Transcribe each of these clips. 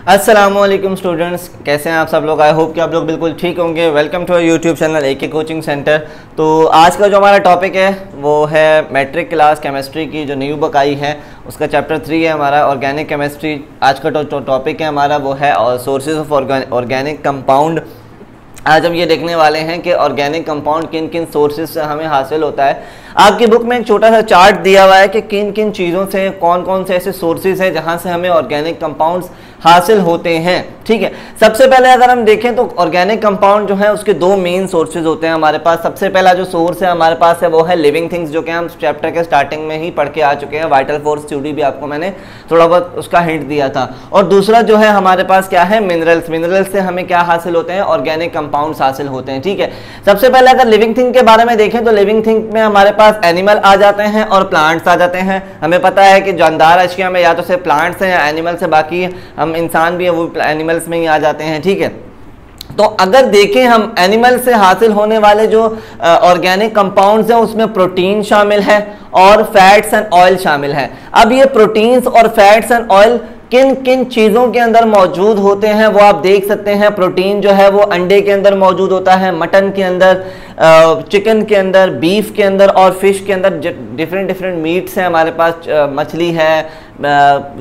अस्सलामुअलैकुम स्टूडेंट्स, कैसे हैं आप सब लोग। आई होप कि आप लोग बिल्कुल ठीक होंगे। Welcome to YouTube channel AK coaching centre. तो आज का जो हमारा टॉपिक है वो है मैट्रिक क्लास केमिस्ट्री की जो न्यू बुक आई है उसका चैप्टर 3 है हमारा ऑर्गेनिक केमिस्ट्री। आज का जो टॉपिक है हमारा वो है सोर्सेज ऑफ ऑर्गेनिक कंपाउंड। आज हम ये देखने वाले हैं कि ऑर्गेनिक कंपाउंड किन किन सोर्सेज से हमें हासिल होता है। आपकी बुक में एक छोटा सा चार्ट दिया हुआ है कि किन किन चीज़ों से कौन कौन से ऐसे सोर्सेज हैं जहां से हमें ऑर्गेनिक कंपाउंड्स हासिल होते हैं। ठीक है, सबसे पहले अगर हम देखें तो ऑर्गेनिक कंपाउंड जो है उसके दो मेन सोर्सेज होते हैं हमारे पास। सबसे पहला जो सोर्स है हमारे पास है वो है लिविंग थिंग्स, जो कि हम चैप्टर के स्टार्टिंग में ही पढ़ के आ चुके हैं। वाइटल फोर्स थ्योरी भी आपको मैंने थोड़ा बहुत उसका हिंट दिया था। और दूसरा जो है हमारे पास क्या है, मिनरल्स। मिनरल्स से हमें क्या हासिल होते हैं, ऑर्गेनिक कंपाउंड्स हासिल होते हैं। ठीक है, सबसे पहले अगर लिविंग थिंग के बारे में देखें तो लिविंग थिंग में हमारे पास एनिमल आ जाते हैं और प्लांट्स आ जाते हैं। हमें पता है कि जानदार अशिया में या तो सिर्फ प्लांट्स हैं या एनिमल्स हैं, बाकी हम इंसान भी है वो एनिमल्स में ही आ जाते हैं। ठीक है, तो अगर देखें हम एनिमल से हासिल होने वाले जो ऑर्गेनिक कंपाउंड्स हैं उसमें प्रोटीन शामिल है और फैट्स एंड ऑयल शामिल है। अब ये प्रोटीन्स और फैट्स एंड ऑयल किन किन चीज़ों के अंदर मौजूद होते हैं वो आप देख सकते हैं। प्रोटीन जो है वो अंडे के अंदर मौजूद होता है, मटन के अंदर, चिकन के अंदर, बीफ के अंदर और फिश के अंदर। डिफरेंट डिफरेंट मीट्स हैं हमारे पास, मछली है,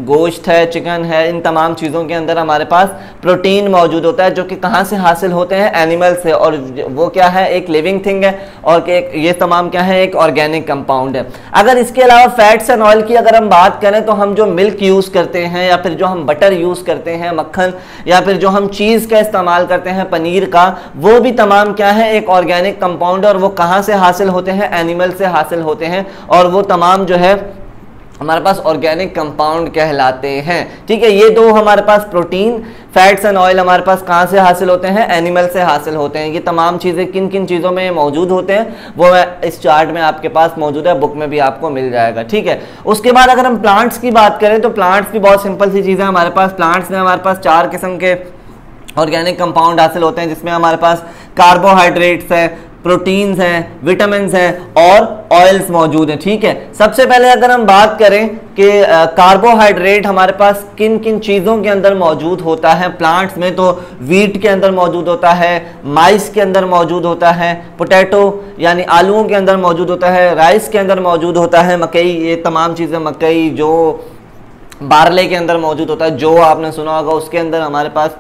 गोश्त है, चिकन है, इन तमाम चीज़ों के अंदर हमारे पास प्रोटीन मौजूद होता है जो कि कहाँ से हासिल होते हैं, एनिमल से। और वो क्या है, एक लिविंग थिंग है और ये तमाम क्या है, एक ऑर्गेनिक कंपाउंड है। अगर इसके अलावा फैट्स एंड ऑयल की अगर हम बात करें तो हम जो मिल्क यूज़ करते हैं या फिर जो हम बटर यूज़ करते हैं, मक्खन, या फिर जो हम चीज़ का इस्तेमाल करते हैं, पनीर का, वो भी तमाम क्या है, एक ऑर्गेनिक कंपाउंड। और वो कहाँ से हासिल होते हैं, एनिमल से हासिल होते हैं। और वो तमाम जो है हमारे पास ऑर्गेनिक कंपाउंड कहलाते हैं। ठीक है, ये दो हमारे पास प्रोटीन, फैट्स एंड ऑयल हमारे पास कहाँ से हासिल होते हैं, एनिमल से हासिल होते हैं। ये तमाम चीज़ें किन किन चीज़ों में मौजूद होते हैं वो इस चार्ट में आपके पास मौजूद है, बुक में भी आपको मिल जाएगा। ठीक है, उसके बाद अगर हम प्लांट्स की बात करें तो प्लांट्स भी बहुत सिंपल सी चीज़ें हमारे पास। प्लांट्स में हमारे पास 4 किस्म के ऑर्गेनिक कंपाउंड हासिल होते हैं, जिसमें हमारे पास कार्बोहाइड्रेट्स हैं, प्रोटीन्स हैं, विटामिन्स हैं और ऑयल्स मौजूद हैं। ठीक है, सबसे पहले अगर हम बात करें कि कार्बोहाइड्रेट हमारे पास किन किन चीज़ों के अंदर मौजूद होता है प्लांट्स में, तो वीट के अंदर मौजूद होता है, माइस के अंदर मौजूद होता है, पोटैटो यानी आलूओं के अंदर मौजूद होता है, राइस के अंदर मौजूद होता है, मकई, ये तमाम चीज़ें, मकई, जो बारले के अंदर मौजूद होता है, जो आपने सुना होगा, उसके अंदर हमारे पास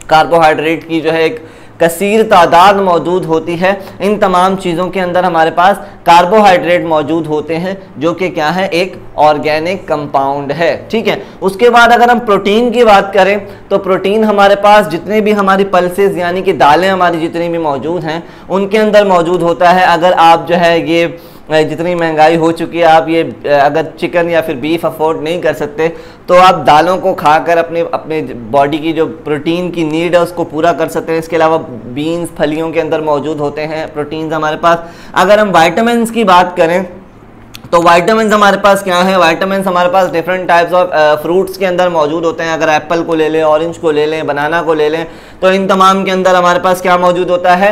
कार्बोहाइड्रेट की जो है एक कसीर तादाद मौजूद होती है। इन तमाम चीज़ों के अंदर हमारे पास कार्बोहाइड्रेट मौजूद होते हैं जो कि क्या है, एक ऑर्गेनिक कंपाउंड है। ठीक है, उसके बाद अगर हम प्रोटीन की बात करें तो प्रोटीन हमारे पास जितने भी हमारी पल्सेस यानी कि दालें हमारी जितनी भी मौजूद हैं उनके अंदर मौजूद होता है। अगर आप जो है ये जितनी महंगाई हो चुकी है, आप ये अगर चिकन या फिर बीफ अफोर्ड नहीं कर सकते तो आप दालों को खाकर अपने बॉडी की जो प्रोटीन की नीड है उसको पूरा कर सकते हैं। इसके अलावा बीन्स, फलियों के अंदर मौजूद होते हैं प्रोटीन्स हमारे पास। अगर हम वाइटामिन्स की बात करें तो वाइटामिन्स हमारे पास क्या है, वाइटामिन्स हमारे पास डिफरेंट टाइप्स ऑफ फ्रूट्स के अंदर मौजूद होते हैं। अगर एप्पल को ले लें, ऑरेंज को ले लें, बनाना को ले लें, तो इन तमाम के अंदर हमारे पास क्या मौजूद होता है,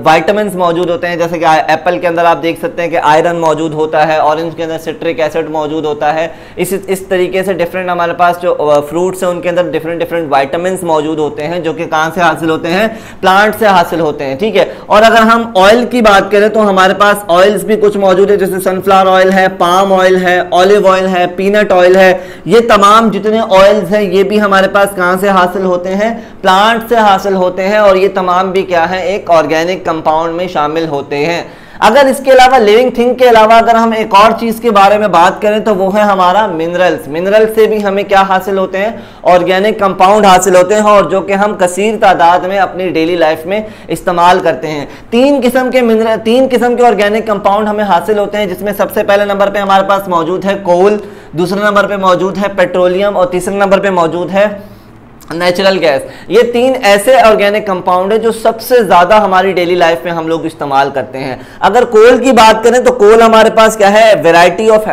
वाइटामिन्स मौजूद होते हैं। जैसे कि एप्पल के अंदर आप देख सकते हैं कि आयरन मौजूद होता है, ऑरेंज के अंदर सिट्रिक एसिड मौजूद होता है। इस तरीके से डिफरेंट हमारे पास जो फ्रूट्स हैं उनके अंदर डिफरेंट डिफरेंट वाइटामिन्स मौजूद होते हैं जो कि कहाँ से हासिल होते हैं, प्लांट से हासिल होते हैं। ठीक है, और अगर हम ऑयल की बात करें तो हमारे पास ऑयल्स भी कुछ मौजूद है, जैसे सनफ्लावर ऑयल है, पाम ऑयल है, ऑलिव ऑयल है, पीनट ऑयल है। ये तमाम जितने ऑयल्स हैं ये भी हमारे पास कहां से हासिल होते हैं, प्लांट से हासिल होते हैं। और ये तमाम भी क्या है, एक ऑर्गेनिक कंपाउंड में शामिल होते हैं। अगर इसके अलावा लिविंग थिंग के अलावा अगर हम एक और चीज के बारे में बात करें तो वो है हमारा मिनरल्स। मिनरल्स से भी हमें क्या हासिल होते हैं, ऑर्गेनिक कंपाउंड हासिल होते हैं और जो कि हम कसीर तादाद में अपनी डेली लाइफ में इस्तेमाल करते हैं। 3 किस्म के ऑर्गेनिक कंपाउंड हमें हासिल होते हैं, जिसमें सबसे पहले नंबर पे हमारे पास मौजूद है कोल, दूसरे नंबर पे मौजूद है पेट्रोलियम और तीसरे नंबर पे मौजूद है नेचुरल गैस। ये 3 ऐसे ऑर्गेनिक कंपाउंड है जो सबसे ज्यादा हमारी डेली लाइफ में हम लोग इस्तेमाल करते हैं। अगर कोल की बात करें तो कोल हमारे पास क्या है, वैरायटी ऑफ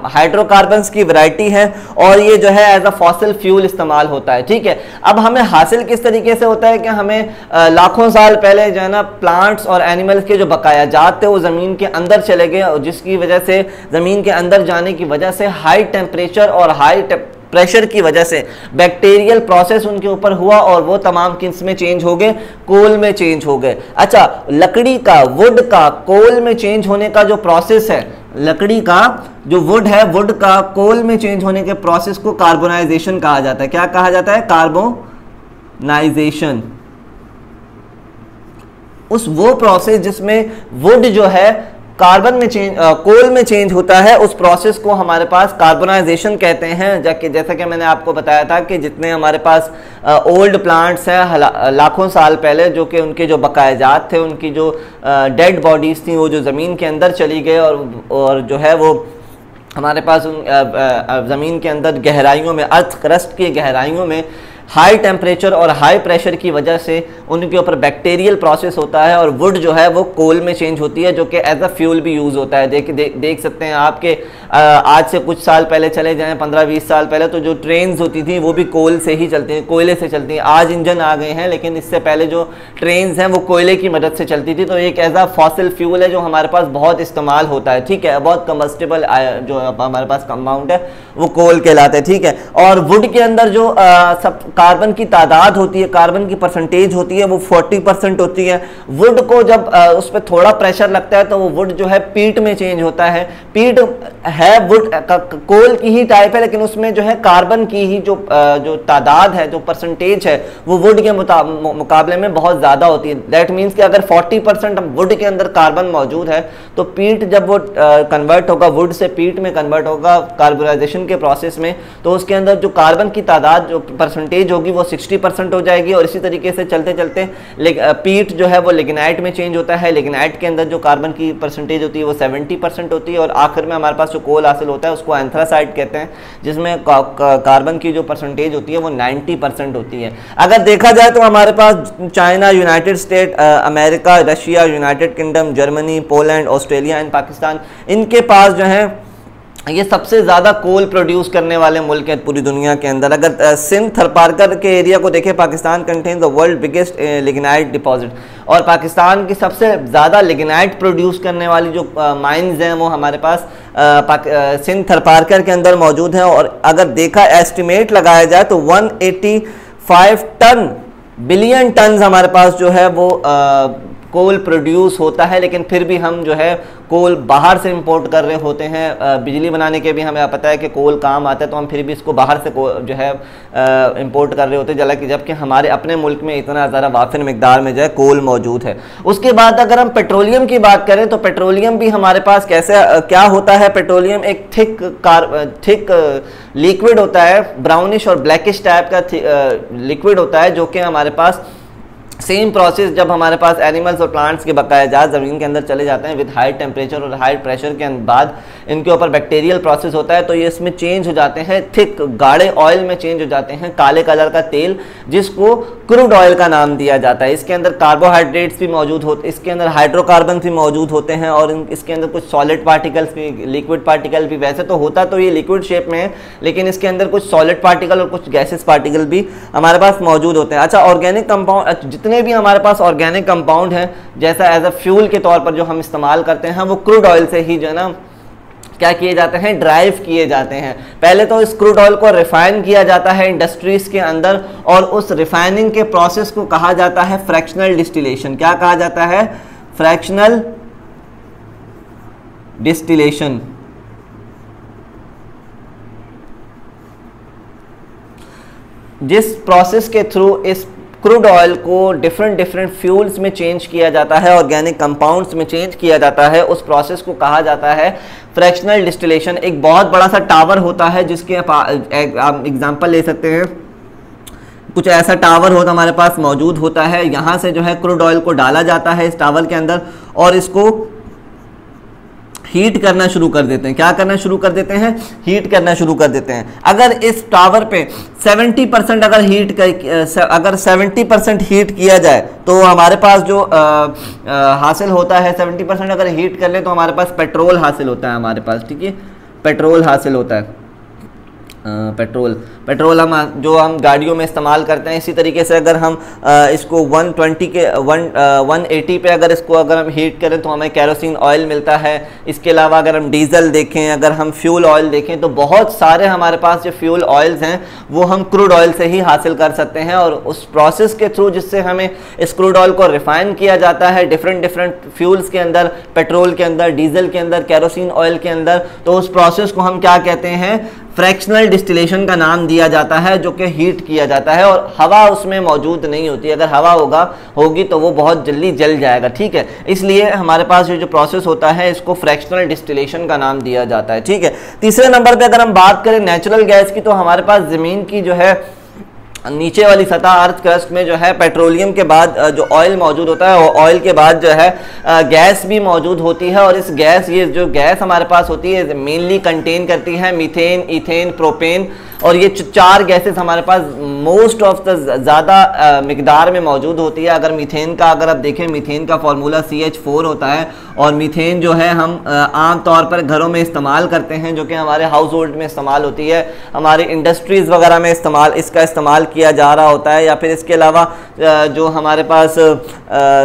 हाइड्रोकार्बन्स की वैरायटी है और ये जो है एज अ फॉसिल फ्यूल इस्तेमाल होता है। ठीक है, अब हमें हासिल किस तरीके से होता है कि हमें लाखों साल पहले जो है ना प्लांट्स और एनिमल्स के जो बकाया जात थे वो जमीन के अंदर चले गए और जिसकी वजह से जमीन के अंदर जाने की वजह से हाई टेम्परेचर और हाई प्रेशर की वजह से बैक्टीरियल प्रोसेस उनके ऊपर हुआ और वो तमाम किस में चेंज हो गए, कोल में चेंज हो गए। अच्छा, लकड़ी का, वुड का कोल में चेंज होने का जो प्रोसेस है, लकड़ी का जो वुड है, वुड का कोल में चेंज होने के प्रोसेस को कार्बोनाइजेशन कहा जाता है। क्या कहा जाता है? कार्बोनाइजेशन। उस वो प्रोसेस जिसमें वुड जो है कार्बन में चेंज, कोल में चेंज होता है, उस प्रोसेस को हमारे पास कार्बोनाइजेशन कहते हैं। जैसा कि मैंने आपको बताया था कि जितने हमारे पास ओल्ड प्लांट्स हैं लाखों साल पहले, जो कि उनके जो बकायाजात थे, उनकी जो डेड बॉडीज थी, वो जो ज़मीन के अंदर चली गए और जो है वो हमारे पास ज़मीन के अंदर गहराइयों में, अर्थ क्रस्ट की गहराइयों में हाई टेम्परेचर और हाई प्रेशर की वजह से उनके ऊपर बैक्टीरियल प्रोसेस होता है और वुड जो है वो कोल में चेंज होती है, जो कि एज अ फ्यूल भी यूज़ होता है। देख सकते हैं आपके आज से कुछ साल पहले चले जाएं, 15-20 साल पहले, तो जो ट्रेन्स होती थी वो भी कोल से ही चलती हैं, कोयले से चलती हैं। आज इंजन आ गए हैं, लेकिन इससे पहले जो ट्रेन्स हैं वो कोयले की मदद से चलती थी। तो एक एज अ फॉसिल फ्यूल है जो हमारे पास बहुत इस्तेमाल होता है, ठीक है, बहुत कम्बस्टिबल जो हमारे पास कंपाउंड है वो कोल कहलाता है, ठीक है। और वुड के अंदर जो सब कार्बन की तादाद होती है, कार्बन की परसेंटेज होती है, वो 40% होती है। वुड को जब उस पर थोड़ा प्रेशर लगता है तो वो वुड जो है पीट में चेंज होता है। पीट है वुड कोल की ही टाइप है, लेकिन उसमें जो है कार्बन की ही जो तादाद है, जो परसेंटेज है, वो वुड के मुकाबले में बहुत ज़्यादा होती है। दैट मीन्स कि अगर 40% वुड के अंदर कार्बन मौजूद है तो पीट जब वो कन्वर्ट होगा, वुड से पीट में कन्वर्ट होगा कार्बोनाइजेशन के प्रोसेस में, तो उसके अंदर जो कार्बन की तादाद, जो परसेंटेज होगी, वो 60% हो जाएगी। और इसी तरीके से चलते चलते पीट जो है वो लिग्नाइट में चेंज होता है। लिग्नाइट के अंदर जो कार्बन की परसेंटेज होती है वो 70% होती है। और आखिर में हमारे पास जो कोल हासिल होता है उसको एंथ्रासाइट कहते हैं, जिसमें कार्बन की जो परसेंटेज होती है वो 90% होती है। अगर देखा जाए तो हमारे पास China, United State, America, Russia, United Kingdom, Germany, Poland, Australia and Pakistan, इनके पास जो है ये सबसे ज़्यादा कोल प्रोड्यूस करने वाले मुल्क हैं पूरी दुनिया के अंदर। अगर सिंध थरपारकर के एरिया को देखें, Pakistan contain the world biggest lignite deposit, और पाकिस्तान की सबसे ज़्यादा लिग्नाइट प्रोड्यूस करने वाली जो माइंस हैं वो हमारे पास सिंध थरपारकर के अंदर मौजूद हैं। और अगर देखा, एस्टिमेट लगाया जाए तो 185 बिलियन टन हमारे पास जो है वो कोल प्रोड्यूस होता है। लेकिन फिर भी हम जो है कोल बाहर से इंपोर्ट कर रहे होते हैं। बिजली बनाने के भी हमें पता है कि कोल काम आता है, तो हम फिर भी इसको बाहर से जो है इंपोर्ट कर रहे होते हैं, जबकि हमारे अपने मुल्क में इतना ज़्यादा वाफिर मिकदार में जो है कोल मौजूद है। उसके बाद अगर हम पेट्रोलियम की बात करें तो पेट्रोलियम भी हमारे पास क्या होता है। पेट्रोलियम एक थिक लिक्विड होता है, ब्राउनिश और ब्लैकिश टाइप का लिक्विड होता है, जो कि हमारे पास सेम प्रोसेस जब हमारे पास एनिमल्स और प्लांट्स के बकायाजात ज़मीन के अंदर चले जाते हैं विद हाई टेम्परेचर और हाई प्रेशर के बाद इनके ऊपर बैक्टीरियल प्रोसेस होता है, तो ये इसमें चेंज हो जाते हैं, थिक गाढ़े ऑयल में चेंज हो जाते हैं, काले कलर का तेल, जिसको क्रूड ऑयल का नाम दिया जाता है। इसके अंदर कार्बोहाइड्रेट्स भी मौजूद होते, इसके अंदर हाइड्रोकार्बन भी मौजूद होते हैं और इसके अंदर कुछ सॉलिड पार्टिकल्स भी, लिक्विड पार्टिकल भी। वैसे तो होता तो ये लिक्विड शेप में है, लेकिन इसके अंदर कुछ सॉलिड पार्टिकल और कुछ गैसेस पार्टिकल भी हमारे पास मौजूद होते हैं। अच्छा, ऑर्गेनिक कंपाउंड, जितने भी हमारे पास ऑर्गेनिक कंपाउंड हैं, जैसा एज अ फ्यूल के तौर पर जो हम इस्तेमाल करते हैं, वो क्रूड ऑयल से ही जो है ना क्या किए जाते हैं, ड्राइव किए जाते हैं। पहले तो इस क्रूड ऑयल को रिफाइन किया जाता है इंडस्ट्रीज के अंदर, और उस रिफाइनिंग के प्रोसेस को कहा जाता है फ्रैक्शनल डिस्टिलेशन। क्या कहा जाता है? Fractional distillation. जिस प्रोसेस के थ्रू इस क्रूड ऑयल को डिफरेंट फ्यूल्स में चेंज किया जाता है, ऑर्गेनिक कंपाउंड्स में चेंज किया जाता है, उस प्रोसेस को कहा जाता है फ्रैक्शनल डिस्टिलेशन। एक बहुत बड़ा सा टावर होता है, जिसके आप एग्जांपल ले सकते हैं, कुछ ऐसा टावर होता हमारे पास मौजूद होता है। यहाँ से जो है क्रूड ऑयल को डाला जाता है इस टावर के अंदर और इसको हीट करना शुरू कर देते हैं। क्या करना शुरू कर देते हैं? हीट करना शुरू कर देते हैं। अगर इस टावर पे 70% अगर 70% हीट किया जाए तो हमारे पास जो हासिल होता है, 70% अगर हीट कर ले तो हमारे पास पेट्रोल हासिल होता है हमारे पास, ठीक है, पेट्रोल हासिल होता है। पेट्रोल जो हम गाड़ियों में इस्तेमाल करते हैं, इसी तरीके से अगर हम इसको 120 के 180 पे अगर हम हीट करें तो हमें केरोसिन ऑयल मिलता है। इसके अलावा अगर हम डीजल देखें, अगर हम फ्यूल ऑयल देखें, तो बहुत सारे हमारे पास जो फ्यूल ऑयल्स हैं वो हम क्रूड ऑयल से ही हासिल कर सकते हैं। और उस प्रोसेस के थ्रू जिससे हमें इस क्रूड ऑयल को रिफाइन किया जाता है डिफरेंट फ्यूल्स के अंदर, पेट्रोल के अंदर, डीजल के अंदर, केरोसिन ऑयल के अंदर, तो उस प्रोसेस को हम क्या कहते हैं, फ्रैक्शनल डिस्टिलेशन का नाम दिया जाता है, जो कि हीट किया जाता है और हवा उसमें मौजूद नहीं होती। अगर हवा होगी तो वो बहुत जल्दी जल जाएगा, ठीक है। इसलिए हमारे पास जो प्रोसेस होता है इसको फ्रैक्शनल डिस्टिलेशन का नाम दिया जाता है, ठीक है। तीसरे नंबर पे अगर हम बात करें नेचुरल गैस की, तो हमारे पास ज़मीन की जो है नीचे वाली सतह, अर्थ क्रस्ट में जो है पेट्रोलियम के बाद जो ऑयल मौजूद होता है, वो ऑयल के बाद जो है गैस भी मौजूद होती है। और ये जो गैस हमारे पास होती है मेनली कंटेन करती है मीथेन, इथेन, प्रोपेन, और ये 4 गैसेस हमारे पास मोस्ट ऑफ द ज़्यादा मिकदार में मौजूद होती है। अगर मीथेन का अगर आप देखें, मीथेन का फार्मूला CH4 होता है, और मीथेन जो है हम आम तौर पर घरों में इस्तेमाल करते हैं, जो कि हमारे हाउस होल्ड में इस्तेमाल होती है, हमारी इंडस्ट्रीज़ वगैरह में इसका इस्तेमाल किया जा रहा होता है। या फिर इसके अलावा जो हमारे पास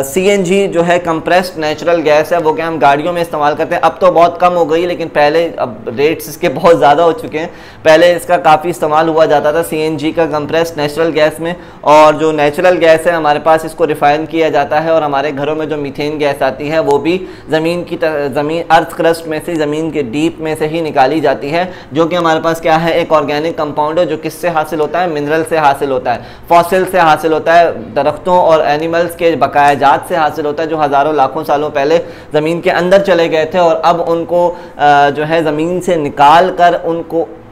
CNG जो है कंप्रेस्ड नेचुरल गैस है, वो क्या हम गाड़ियों में इस्तेमाल करते हैं। अब तो बहुत कम हो गई, लेकिन पहले अब रेट्स इसके बहुत ज़्यादा हो चुके हैं। पहले इसका काफ़ी इस्तेमाल हुआ जाता था CNG का, कंप्रेस्ड नेचुरल गैस में। और जो नेचुरल गैस है हमारे पास, इसको रिफाइन किया जाता है, और हमारे घरों में जो मीथेन गैस आती है वो भी ज़मीन अर्थ क्रस्ट में से, ज़मीन के डीप में से ही निकाली जाती है, जो कि हमारे पास क्या है, एक ऑर्गेनिक कंपाउंड है, जो किससे हासिल होता है, मिनरल से हासिल होता है, फॉसिल से हासिल होता है, दरख्तों और एनिमल्स के बकाया जात से हासिल होता है, जो हज़ारों लाखों सालों पहले ज़मीन के अंदर चले गए थे, और अब उनको जो है ज़मीन से निकाल कर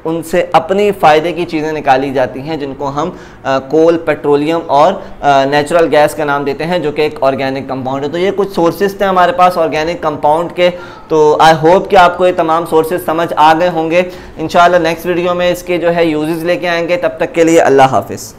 उनसे अपनी फ़ायदे की चीज़ें निकाली जाती हैं, जिनको हम कोल, पेट्रोलियम और नेचुरल गैस का नाम देते हैं, जो कि एक ऑर्गेनिक कंपाउंड है। तो ये कुछ सोर्सेज थे हमारे पास ऑर्गेनिक कंपाउंड के। तो आई होप कि आपको ये तमाम सोर्सेज समझ आ गए होंगे। इंशाल्लाह नेक्स्ट वीडियो में इसके जो है यूजेस लेके आएंगे। तब तक के लिए अल्लाह हाफिज़।